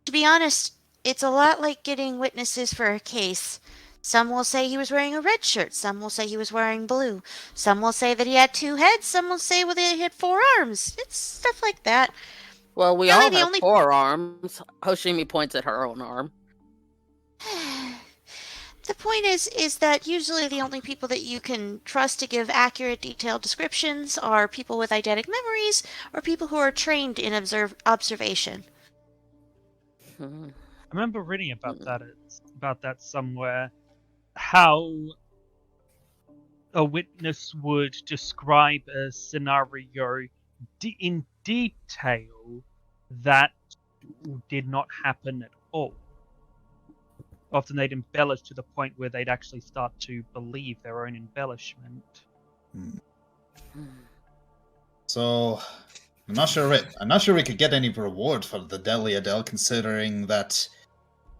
To be honest, it's a lot like getting witnesses for a case. Some will say he was wearing a red shirt, some will say he was wearing blue, some will say that he had 2 heads, some will say that he had 4 arms. It's stuff like that. Well, we Really, all the have only- 4 arms. Hoshimi points at her own arm. The point is that usually the only people that you can trust to give accurate, detailed descriptions are people with eidetic memories or people who are trained in observation. Hmm. I remember reading about that somewhere. How a witness would describe a scenario in detail that did not happen at all. Often they'd embellish to the point where they'd actually start to believe their own embellishment. So, I'm not sure we could get any reward for the Deliadel, considering that,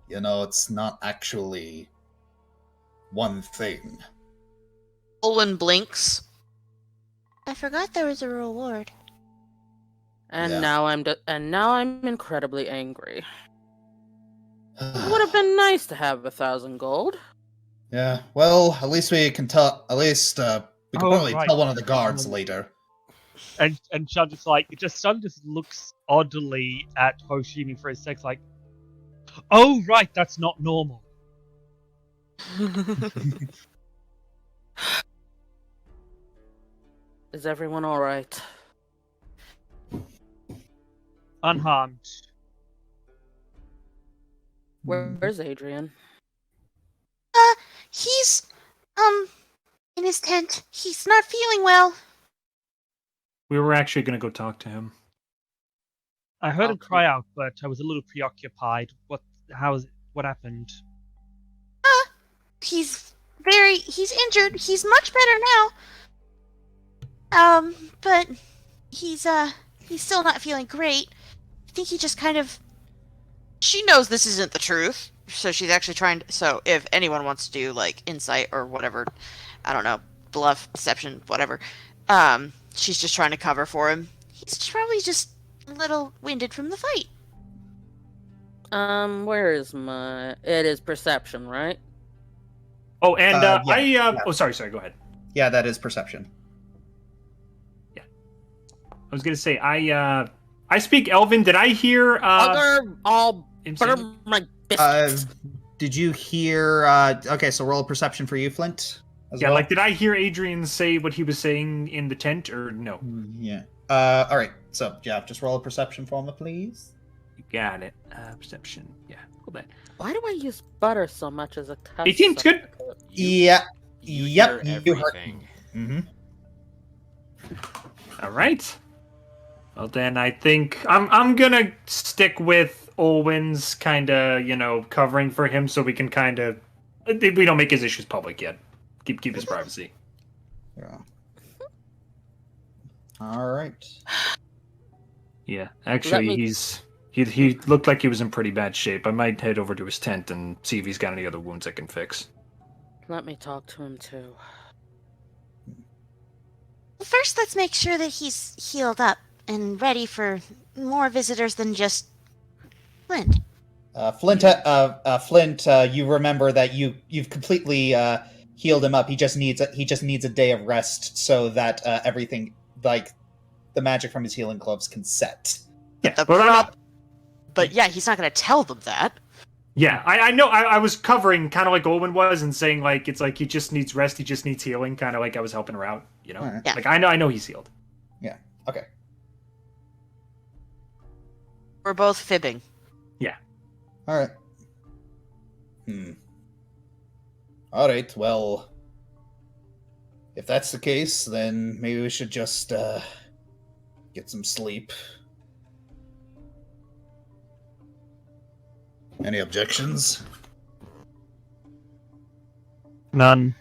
it's not actually one thing. Olin blinks. I forgot there was a reward. And Yeah. now I'm incredibly angry. It would have been nice to have 1,000 gold. Yeah, well, at least we can tell. At least we can probably right. tell one of the guards later. And Shun just looks oddly at Hoshimi for a sec, like, oh right, that's not normal. Is everyone all right? Unharmed. Where's Adrian? He's, in his tent. He's not feeling well. We were actually going to go talk to him. I heard him Okay. cry out, but I was a little preoccupied. What happened? He's injured. He's much better now. But he's still not feeling great. I think he just kind of... She knows this isn't the truth, so she's actually trying to... So if anyone wants to do, like, insight or whatever, I don't know, bluff, deception, whatever, she's just trying to cover for him. He's probably just a little winded from the fight. Where is my... It is perception, right? Oh, and yeah. Oh, sorry, go ahead. Yeah, that is perception. I was going to say, I speak Elven. Did I hear... I'll him say- burn my biscuits. Did you hear? Okay, so roll a perception for you, Flint. As Yeah, well? like, did I hear Adrian say what he was saying in the tent, or no? Yeah. All right. So yeah, just roll a perception for me, please. You got it. Perception. Yeah, hold that. Why do I use butter so much as a test? 18's good. substitute? Yeah. You Yep, hear you heard- everything. Mm-hmm. All right. Well, then I think I'm gonna stick with Olwen's kind of covering for him, so we can kind of we don't make his issues public yet. Keep his privacy. Yeah. All right. Yeah, actually, he looked like he was in pretty bad shape. I might head over to his tent and see if he's got any other wounds I can fix. Let me talk to him too. First, let's make sure that he's healed up and ready for more visitors than just Flint. Flint, you remember that you've completely healed him up. He just needs a day of rest so that everything, like the magic from his healing gloves, can set. Yeah, But yeah, he's not going to tell them that. yeah, I know. I was covering kind of like Olwen was and saying like it's like he just needs rest, he just needs healing, kind of like I was helping her out. Alright. Yeah. Like I know he's healed. Yeah. Okay. We're both fibbing. All right. All right. Well, if that's the case, then maybe we should just get some sleep. Any objections? None.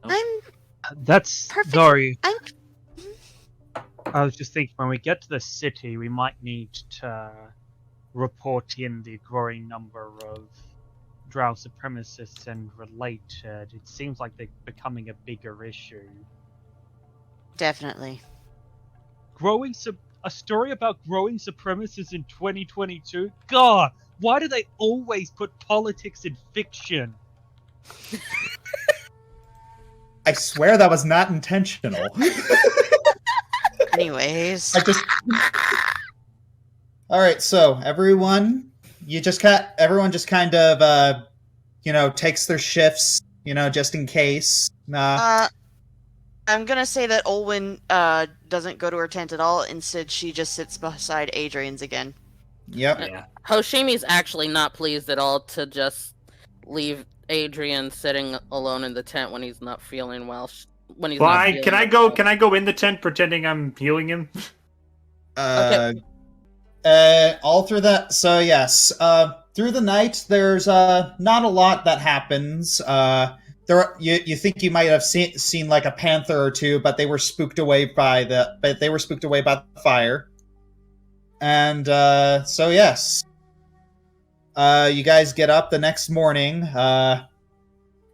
I'm That's perfect. sorry. I'm I was just thinking when we get to the city, we might need to report in the growing number of drow supremacists and related. It seems like they're becoming a bigger issue. definitely. A story about growing supremacists in 2022? God, why do they always put politics in fiction? I swear that was not intentional. Anyways, All right, so everyone just kind of takes their shifts, just in case. I'm gonna say that Olwen doesn't go to her tent at all. Instead, she just sits beside Adrian's again. Yep. Yeah. Hoshimi's actually not pleased at all to just leave Adrian sitting alone in the tent when he's not feeling well. When he's not Why? feeling Can I well. go? Can I go in the tent pretending I'm healing him? All through that. So yes, through the night, there's not a lot that happens. You think you might have seen like a panther or two, but they were spooked away by the fire. And so yes, you guys get up the next morning.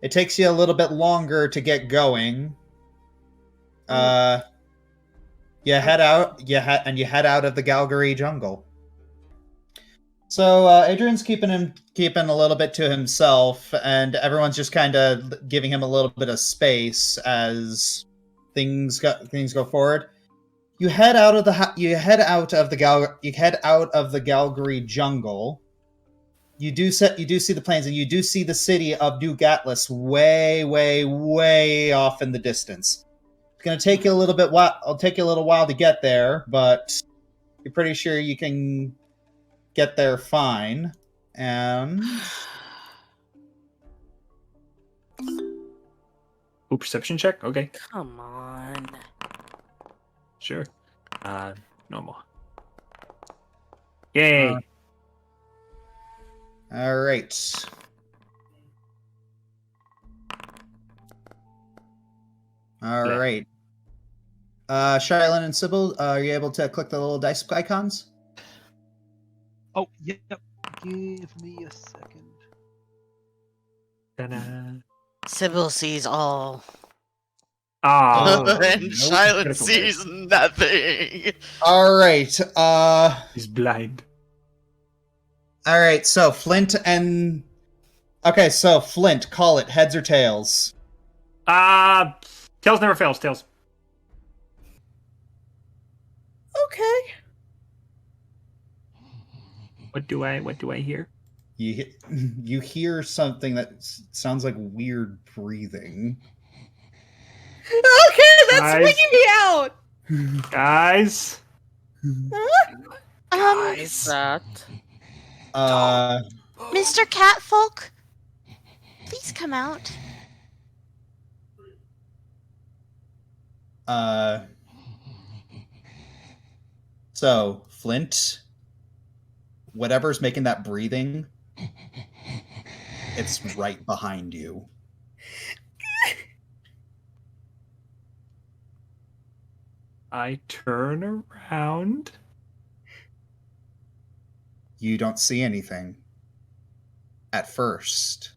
It takes you a little bit longer to get going. You head out. You head out of the Galgary jungle. So Adrian's keeping a little bit to himself, and everyone's just kind of giving him a little bit of space as things go forward. You head out of the Galgary jungle. You do see the plains, and you do see the city of New Gatlas way, way, way off in the distance. It's gonna take you a little bit. It'll take you a little while to get there, but you're pretty sure you can get there fine. And Ooh, perception check. Okay, Come on. sure. Normal. Yay. all right. All Yeah. right. Shylin and Sybil, are you able to click the little dice icons? Oh, yep. Give me a second. Ta-da. Sybil sees all. Oh, and nope. Silent Critical sees nothing. All right. He's blind. All right. So Flint, call it heads or tails. Tails never fails. Tails. Okay. What do I hear? You hear something that sounds like weird breathing. Okay, that's Guys. freaking me out. Guys. Is that? Mr. Catfolk, please come out. So Flint, whatever's making that breathing, it's right behind you. I turn around. You don't see anything. At first.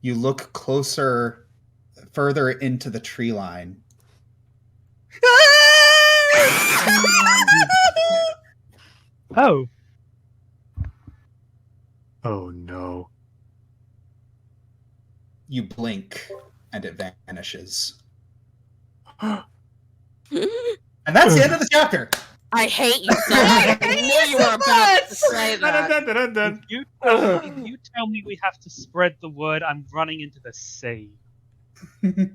You look further into the tree line. Oh. Oh no. You blink, and it vanishes. I And that's the end of the chapter! hate you so much. I knew you were about to say that. Dun-dun-dun-dun-dun. If you tell me we have to spread the word, I'm running into the sea. Looks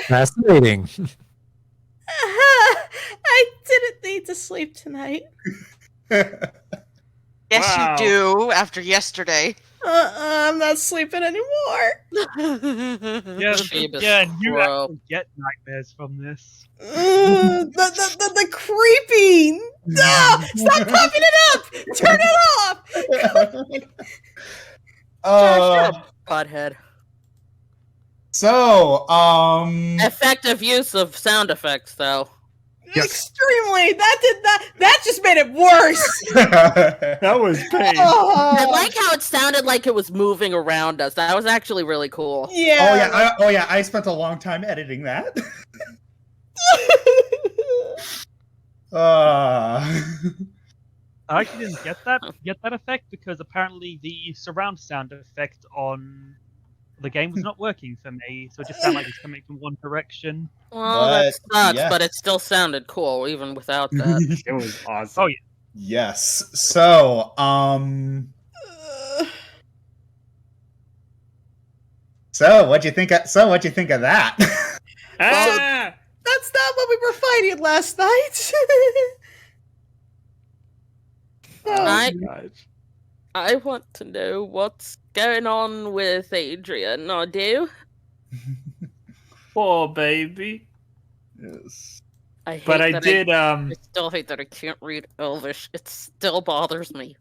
fascinating. I didn't need to sleep tonight. Yes, Wow. you do, after yesterday. I'm not sleeping anymore. Yeah, Phoebus and you Crow. actually get nightmares from this. The creeping. No, stop popping it up. Turn it off. Butthead. So, Effective use of sound effects, though. Yes. Extremely. That just made it worse. That was pain. I like how it sounded like it was moving around us. That was actually really cool. Yeah. I spent a long time editing that. I actually didn't get that effect because apparently the surround sound effect on the game was not working for me, so it just sounded like it's coming from one direction. Well, that sucks, yes. but it still sounded cool even without that. It was awesome. Oh yeah. Yes. So, So what'd you think of that? Ah! That's not what we were fighting last night. I- gosh. I want to know what's going on with Adrian, or do? Poor baby. Yes. I hate But I that did I still hate that I can't read Elvish. It still bothers me.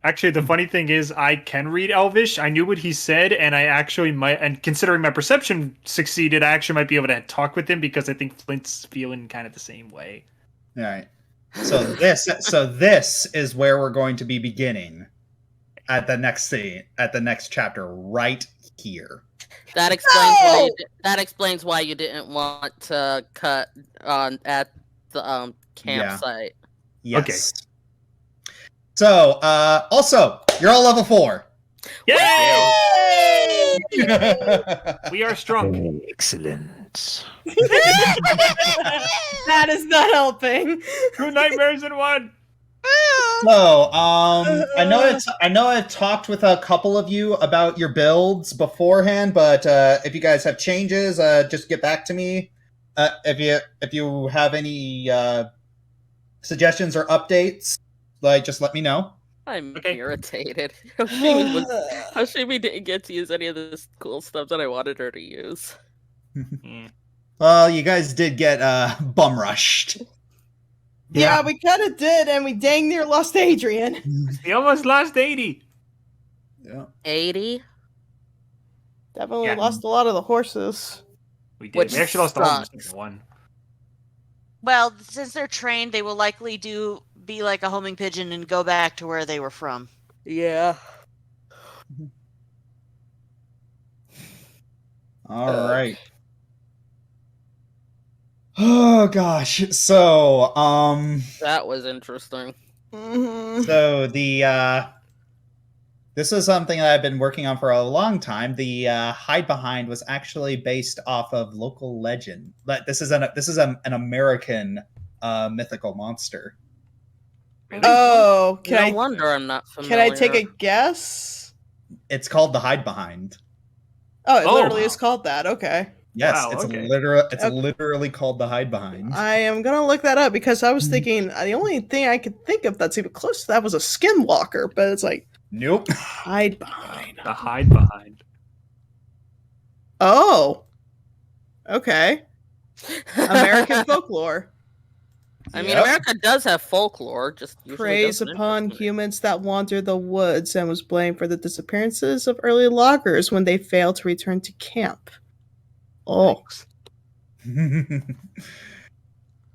actually the funny thing is I can read Elvish. I knew what he said, and I actually might, and considering my perception succeeded, I actually might be able to talk with him because I think Flint's feeling kind of the same way. All right. So this is where we're going to be beginning at the next scene, at the next chapter, right here. That explains why that explains why you didn't want to cut on at the campsite. Yes. Okay. So, also, you're all level 4. Yay! We are strong. Excellent. That is not helping. 2 nightmares in 1. So, I know I've talked with a couple of you about your builds beforehand, but if you guys have changes, just get back to me. If you have any suggestions or updates, just let me know. I'm Okay. irritated. Hoshimi didn't get to use any of this cool stuff that I wanted her to use. Well, you guys did get bum rushed. Yeah, we kind of did, and we dang near lost Adrian. We almost lost 80. Yeah. 80? Definitely Yeah. lost a lot of the horses. We did. Which We actually lost all of sucks. them. 1. Well, since they're trained, they will likely be like a homing pigeon and go back to where they were from. Yeah. All right. Oh gosh. So, That was interesting. so this is something that I've been working on for a long time. The Hidebehind was actually based off of local legend. But this is an American mythical monster. Oh, No wonder I'm not familiar. can I take a guess? It's called the Hidebehind. Oh, it Oh, literally wow. is called that. Okay. Yes, Wow, it's okay. literally called the Hidebehind. I am gonna look that up because I was thinking the only thing I could think of that's even close to that was a skinwalker, but it's like Nope. hide behind. The hide behind. Oh. Okay. American folklore. I mean, Yep. America does have folklore, just usually Preys doesn't upon interest me. humans that wander the woods and was blamed for the disappearances of early loggers when they failed to return to camp. Oh.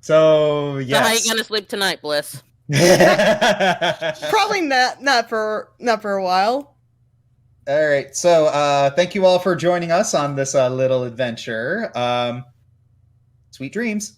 So So how you yes. gonna sleep tonight, Bliss? Probably not for a while. All right. So thank you all for joining us on this little adventure. Sweet dreams.